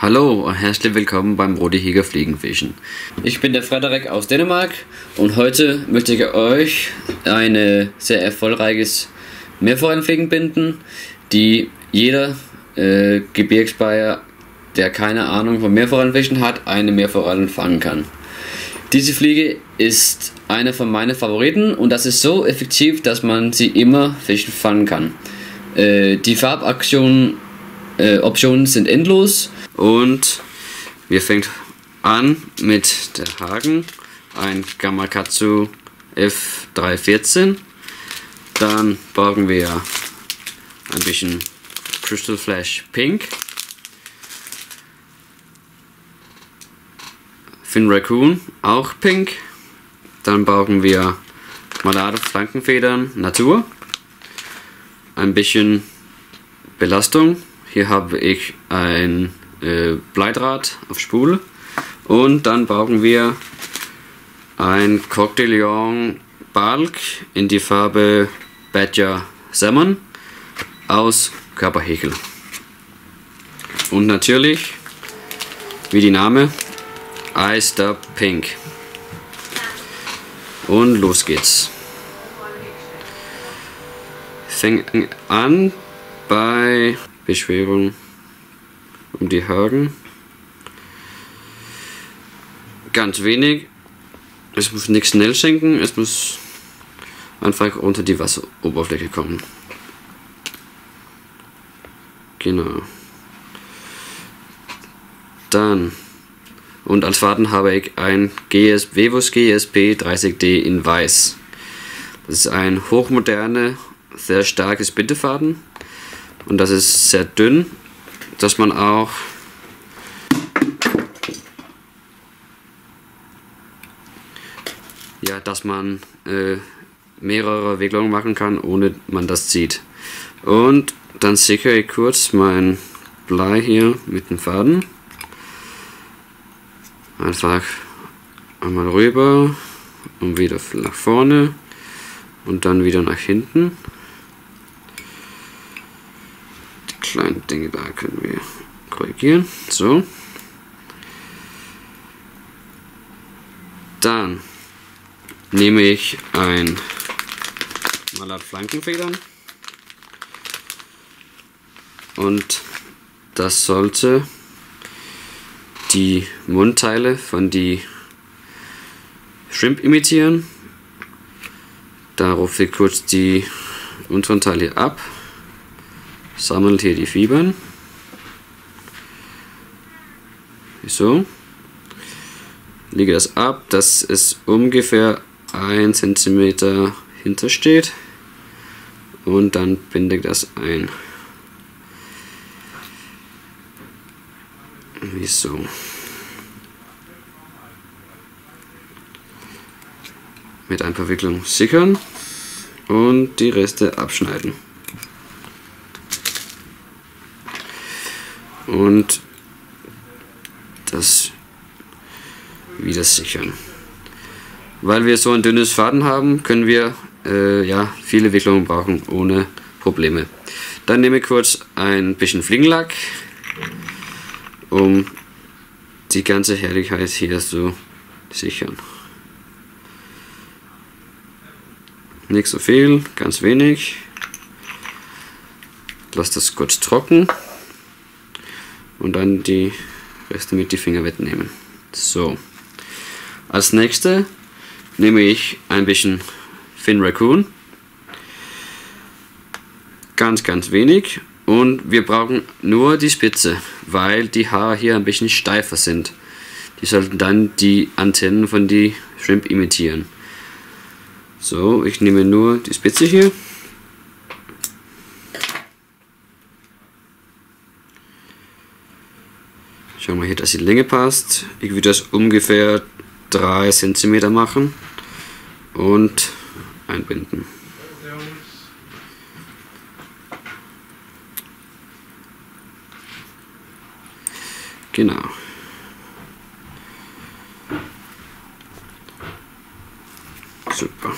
Hallo und herzlich willkommen beim Rodeheger Fliegenfischen. Ich bin der Frederik aus Dänemark und heute möchte ich euch ein sehr erfolgreiches Meerforellenfliegen binden, die jeder Gebirgsbayer, der keine Ahnung von Meerforellenfischen hat, eine Meerforellen fangen kann. Diese Fliege ist eine von meinen Favoriten und das ist so effektiv, dass man sie immer fischen fangen kann. Die Farboptionen sind endlos und wir fangen an mit der Haken, ein Gamakatsu F314. Dann brauchen wir ein bisschen Crystal Flash Pink, Fin Raccoon auch pink. Dann brauchen wir Marlade Flankenfedern Natur, ein bisschen Belastung. Hier habe ich ein Bleidraht auf Spule und dann brauchen wir ein Coq-de-Lion Balk in die Farbe Badger Salmon aus Körperhäkel. Und natürlich, wie die Name, Iced Up Pink. Und los geht's. Fängt an bei Beschwerung um die Haken. Ganz wenig. Es muss nicht schnell senken, es muss einfach unter die Wasseroberfläche kommen. Genau. Dann und als Faden habe ich ein Vevus GSP 30D in Weiß. Das ist ein hochmoderne, sehr starkes Bindefaden und das ist sehr dünn, dass man auch mehrere Wicklungen machen kann, ohne man das sieht. Und dann sichere ich kurz mein Blei hier mit dem Faden. Einfach einmal rüber und wieder nach vorne und dann wieder nach hinten. Die kleinen Dinge da können wir korrigieren. So. Dann nehme ich ein Mallard Flankenfedern und das sollte die Mundteile von die Shrimp imitieren. Da rufe ich kurz die unteren Teile ab, sammelt hier die Fibern. So. Lege das ab, dass es ungefähr 1 cm hinter steht und dann binde ich das ein. Wie so. Mit ein paar Wicklungen sichern und die Reste abschneiden. Und das wieder sichern. Weil wir so ein dünnes Faden haben, können wir viele Wicklungen brauchen ohne Probleme. Dann nehme ich kurz ein bisschen Fliegenlack, um die ganze Herrlichkeit hier zu sichern. Nicht so viel, ganz wenig. Lass das kurz trocken und dann die Reste mit die Finger wegnehmen. So. Als nächstes nehme ich ein bisschen Fin Raccoon. Ganz wenig. Und wir brauchen nur die Spitze, weil die Haare hier ein bisschen steifer sind. Die sollten dann die Antennen von die Shrimp imitieren. So, ich nehme nur die Spitze hier. Schauen wir hier, dass die Länge passt. Ich würde das ungefähr 3 cm machen und einbinden. Genau. Super.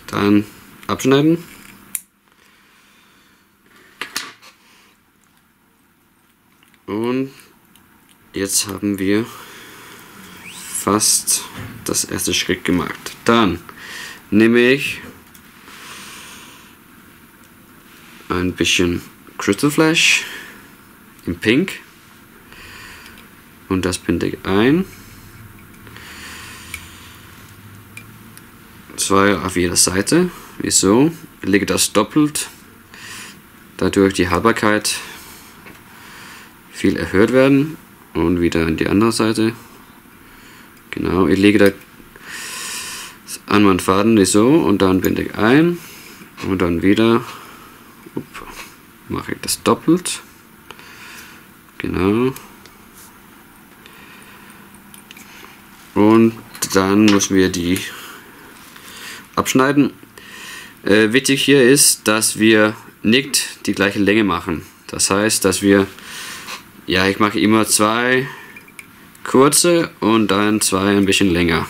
Dann abschneiden. Und jetzt haben wir fast das erste Schritt gemacht. Dann nehme ich ein bisschen Crystal Flash in Pink und das binde ich ein. 2 auf jeder Seite, wie so. Ich lege das doppelt, dadurch die Haltbarkeit viel erhöht werden, und wieder an die andere Seite. Genau, ich lege da an meinen Faden wie so und dann binde ich ein und dann wieder mache ich das doppelt. Genau. Und dann müssen wir die abschneiden. Wichtig hier ist, dass wir nicht die gleiche Länge machen. Das heißt, dass wir, ja, ich mache immer 2 kurze und dann 2 ein bisschen länger.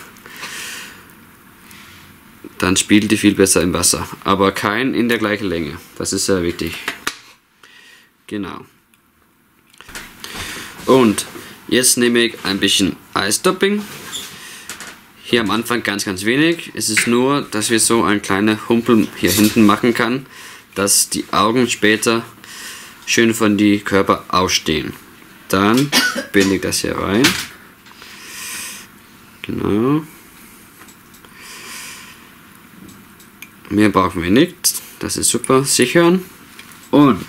Dann spielt die viel besser im Wasser, aber kein in der gleichen Länge. Das ist sehr wichtig. Genau. Und jetzt nehme ich ein bisschen Eistopping. Hier am Anfang ganz wenig. Es ist nur, dass wir so einen kleinen Humpel hier hinten machen kann, dass die Augen später schön von die Körper ausstehen. Dann binde ich das hier rein. Genau. Mehr brauchen wir nicht. Das ist super. Sichern. Und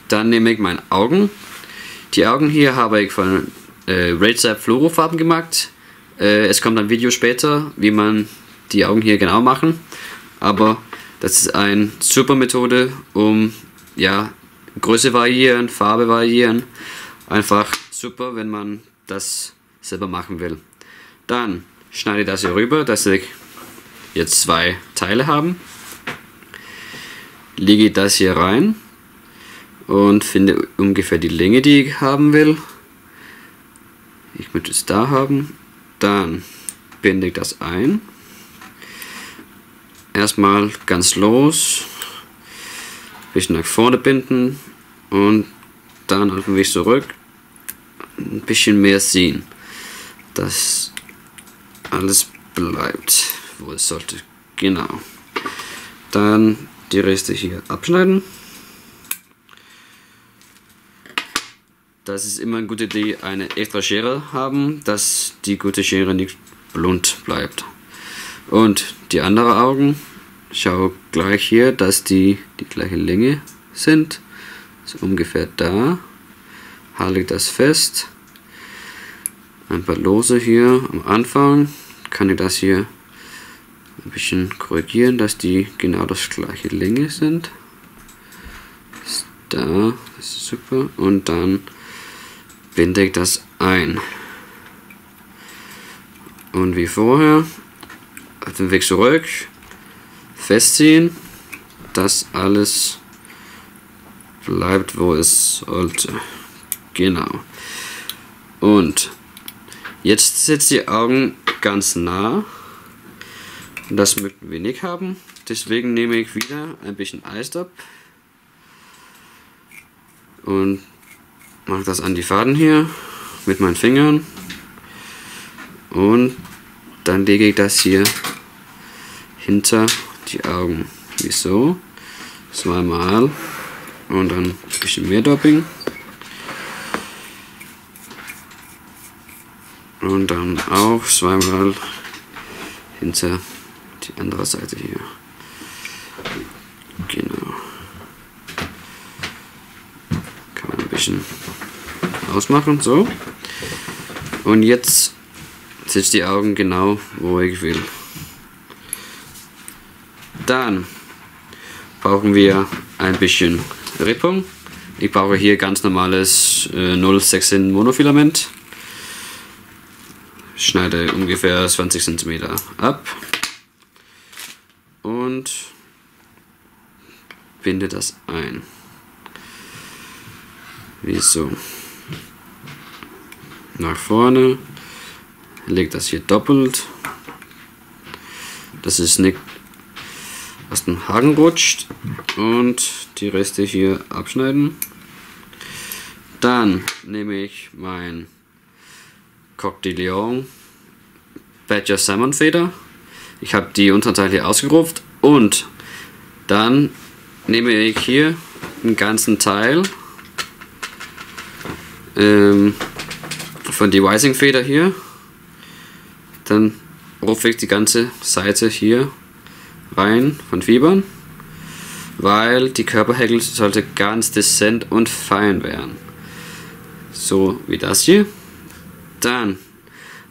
dann nehme ich meine Augen. Die Augen hier habe ich von Razer Fluorofarben gemacht. Es kommt ein Video später, wie man die Augen hier genau machen. Aber das ist eine super Methode, um, ja, Größe variieren, Farbe variieren. Einfach super, wenn man das selber machen will. Dann schneide ich das hier rüber, dass ich jetzt 2 Teile haben. Lege das hier rein und finde ungefähr die Länge, die ich haben will. Ich möchte es da haben. Dann binde ich das ein. Erstmal ganz los, ein bisschen nach vorne binden und dann auf den Weg zurück ein bisschen mehr ziehen, dass alles bleibt, wo es sollte. Genau. Dann die Reste hier abschneiden. Das ist immer eine gute Idee, eine extra Schere haben, dass die gute Schere nicht blunt bleibt. Und die anderen Augen, schau gleich hier, dass die gleiche Länge sind. So ungefähr da. Halte ich das fest. Ein paar Lose hier am Anfang. Kann ich das hier ein bisschen korrigieren, dass die genau das gleiche Länge sind. Da, das ist super. Und dann binde ich das ein. Und wie vorher, auf den Weg zurück, festziehen, dass alles bleibt, wo es sollte. Genau. Und jetzt sitzt die Augen ganz nah. Das möchten wir nicht haben. Deswegen nehme ich wieder ein bisschen Eisstopp und mache das an die Faden hier mit meinen Fingern. Und dann lege ich das hier hinter die Augen. Wie so. 2-mal. Und dann ein bisschen mehr Dopping. Und dann auch 2-mal hinter die andere Seite hier. Genau. Kann man ein bisschen ausmachen, so. Und jetzt sitzt die Augen genau, wo ich will. Dann brauchen wir ein bisschen Rippung. Ich brauche hier ganz normales 0,16 Monofilament. Schneide ungefähr 20 cm ab und binde das ein. Wie so. Nach vorne. Leg das hier doppelt. Das ist nicht aus dem Haken rutscht. Und die Reste hier abschneiden. Dann nehme ich mein Coq de Lion Badger Salmon Feder. Ich habe die unteren Teile hier ausgerupft und dann nehme ich hier den ganzen Teil von die Rising Feder hier. Dann rufe ich die ganze Seite hier rein von Fibern, weil die Körperhäkel sollte ganz dezent und fein werden. So wie das hier. Dann,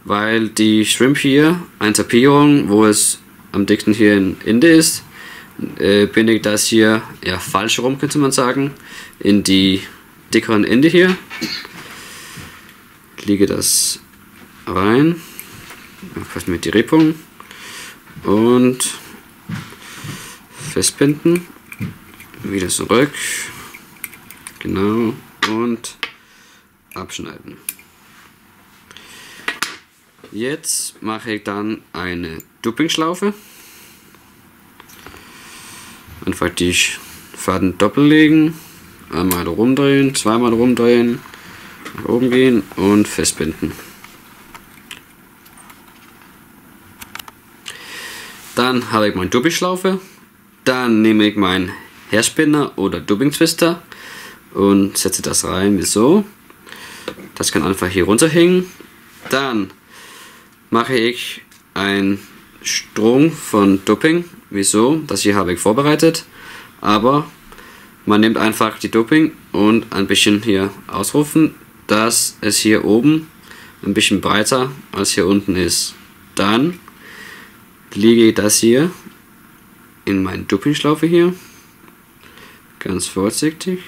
weil die Shrimp hier eine Tapierung, wo es am dicksten hier in Ende ist, binde ich das hier, ja falsch rum könnte man sagen, in die dickeren Ende hier. Lege das rein, fast mit die Reppung und festbinden, wieder zurück, genau, und abschneiden. Jetzt mache ich dann eine Duppingschlaufe. Einfach die Faden doppelt legen, einmal rumdrehen, zweimal rumdrehen, nach oben gehen und festbinden. Dann habe ich meine Duppingschlaufe. Dann nehme ich meinen Hairspinner oder Dupping Twister und setze das rein wie so. Das kann einfach hier runterhängen. Dann mache ich einen Strung von Dupping, wie so. Das hier habe ich vorbereitet, aber man nimmt einfach die Dupping und ein bisschen hier ausrufen, dass es hier oben ein bisschen breiter als hier unten ist. Dann lege ich das hier in meine Duppingschlaufe hier, ganz vorsichtig,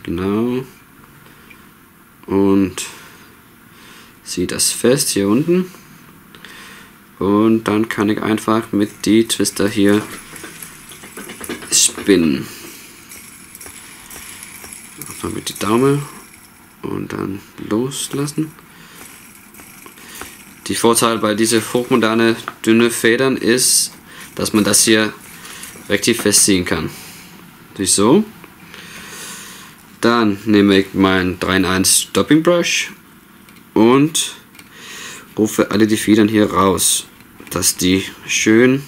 genau, und ziehe das fest hier unten und dann kann ich einfach mit die Twister hier spinnen. Einfach mit die Daumen und dann loslassen. Die Vorteil bei diese hochmoderne dünne Federn ist, dass man das hier richtig festziehen kann. So. Dann nehme ich mein 3-in-1 Stopping Brush und rufe alle die Federn hier raus, dass die schön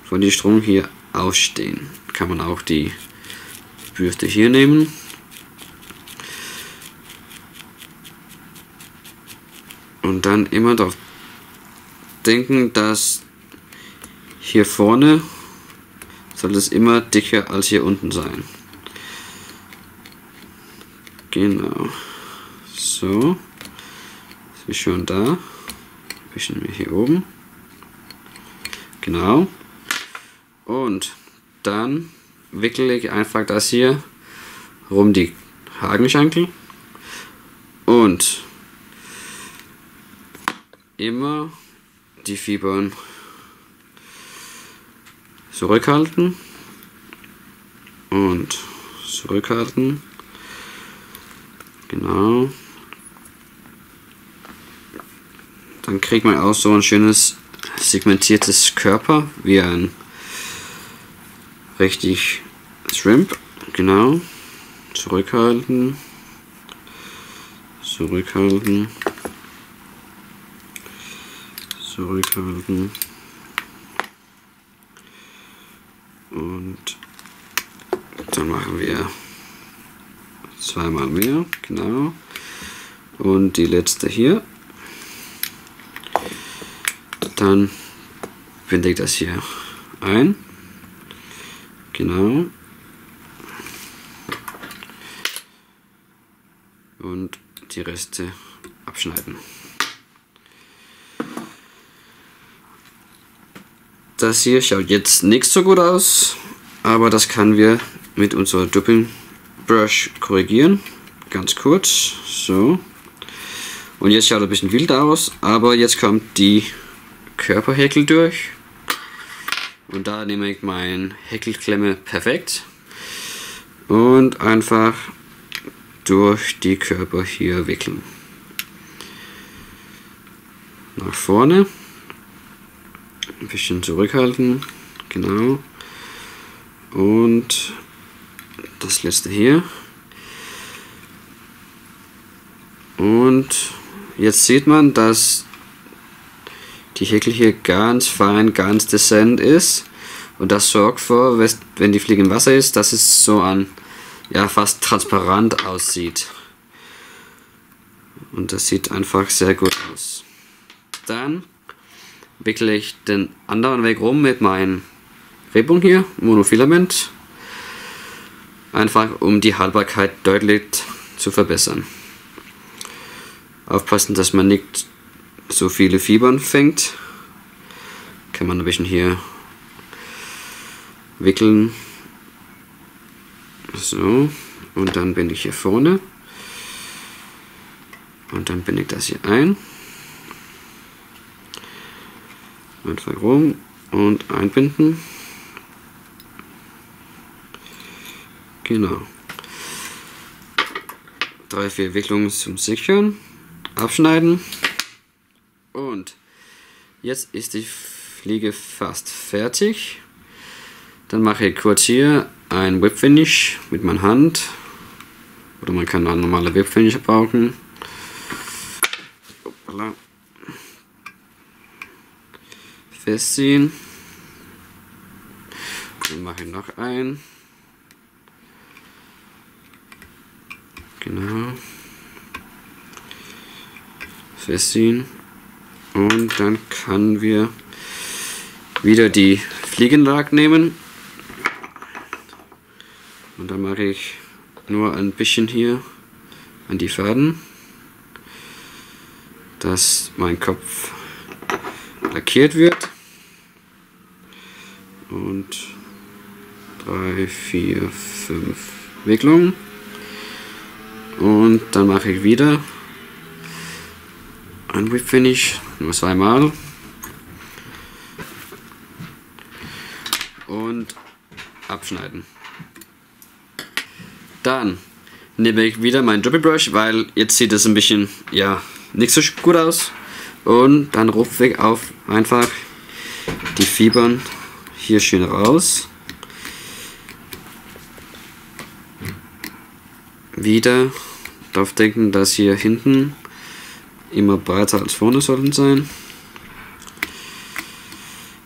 von die Strom hier ausstehen. Kann man auch die Bürste hier nehmen. Und dann immer darauf denken, dass hier vorne soll es immer dicker als hier unten sein. Genau. So. Ist schon da. Ein bisschen mehr hier oben. Genau. Und dann wickele ich einfach das hier rum die Hakenschankel und immer die Fibern zurückhalten und zurückhalten, genau. Dann kriegt man auch so ein schönes segmentiertes Körper wie ein richtig Shrimp, genau. Zurückhalten, zurückhalten, zurückhalten und dann machen wir zweimal mehr, genau, und die letzte hier. Dann binde ich das hier ein, genau, und die Reste abschneiden. Das hier schaut jetzt nicht so gut aus, aber das können wir mit unserer Dupping Brush korrigieren. Ganz kurz, so. Und jetzt schaut es ein bisschen wild aus, aber jetzt kommt die Körperhäkel durch. Und da nehme ich meine Häkelklemme perfekt und einfach durch die Körper hier wickeln. Nach vorne. Ein bisschen zurückhalten, genau, und das letzte hier und jetzt sieht man, dass die Häkel hier ganz fein, ganz dezent ist. Und das sorgt vor, wenn die Fliege im Wasser ist, dass es so an, ja, fast transparent aussieht. Und das sieht einfach sehr gut aus. Dann wickle ich den anderen Weg rum mit meinem Rebung hier, Monofilament. Einfach um die Haltbarkeit deutlich zu verbessern. Aufpassen, dass man nicht so viele Fibern fängt. Kann man ein bisschen hier wickeln. So, und dann binde ich hier vorne. Und dann binde ich das hier ein. Einfach rum und einbinden. Genau. 3-4 Wicklungen zum Sichern. Abschneiden. Und jetzt ist die Fliege fast fertig. Dann mache ich kurz hier ein Whip Finish mit meiner Hand. Oder man kann einen normalen Whip Finish brauchen. Hoppala. Festziehen. Dann mache ich noch ein. Genau. Festziehen. Und dann können wir wieder die Fliegenlack nehmen. Und dann mache ich nur ein bisschen hier an die Faden, dass mein Kopf lackiert wird. Und 3, 4, 5 Wicklungen. Und dann mache ich wieder ein Whip Finish, nur 2-mal. Und abschneiden. Dann nehme ich wieder meinen Drippy Brush, weil jetzt sieht es ein bisschen, ja, nicht so gut aus. Und dann rupfe ich auf einfach die Fibern hier schön raus. Wieder darauf denken, dass hier hinten immer breiter als vorne sollten sein.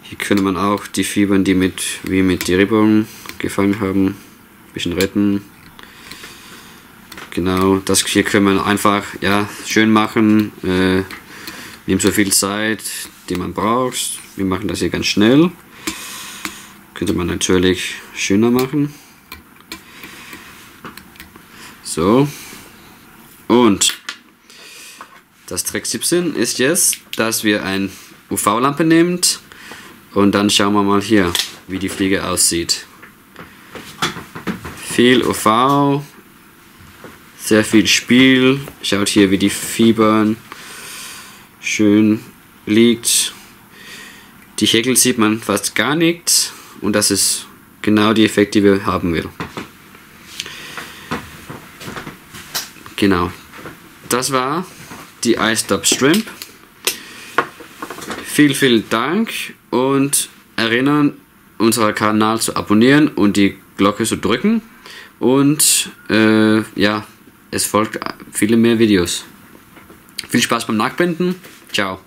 Hier könnte man auch die Fibern, die wie mit der Ribbung gefangen haben, ein bisschen retten. Genau, das hier können wir einfach, ja, schön machen. Nimmt so viel Zeit, die man braucht. Wir machen das hier ganz schnell. Könnte man natürlich schöner machen. So. Und das Trick 17 ist jetzt, dass wir eine UV-Lampe nehmen und dann schauen wir mal hier, wie die Fliege aussieht. Viel UV, sehr viel Spiel. Schaut hier, wie die Fibern schön liegt. Die Häkel sieht man fast gar nicht und das ist genau die Effekt, die wir haben will. Genau, das war die iStop Shrimp. Vielen Dank und erinnern, unseren Kanal zu abonnieren und die Glocke zu drücken. Und ja, es folgt viele mehr Videos. Viel Spaß beim Nachbinden. Ciao.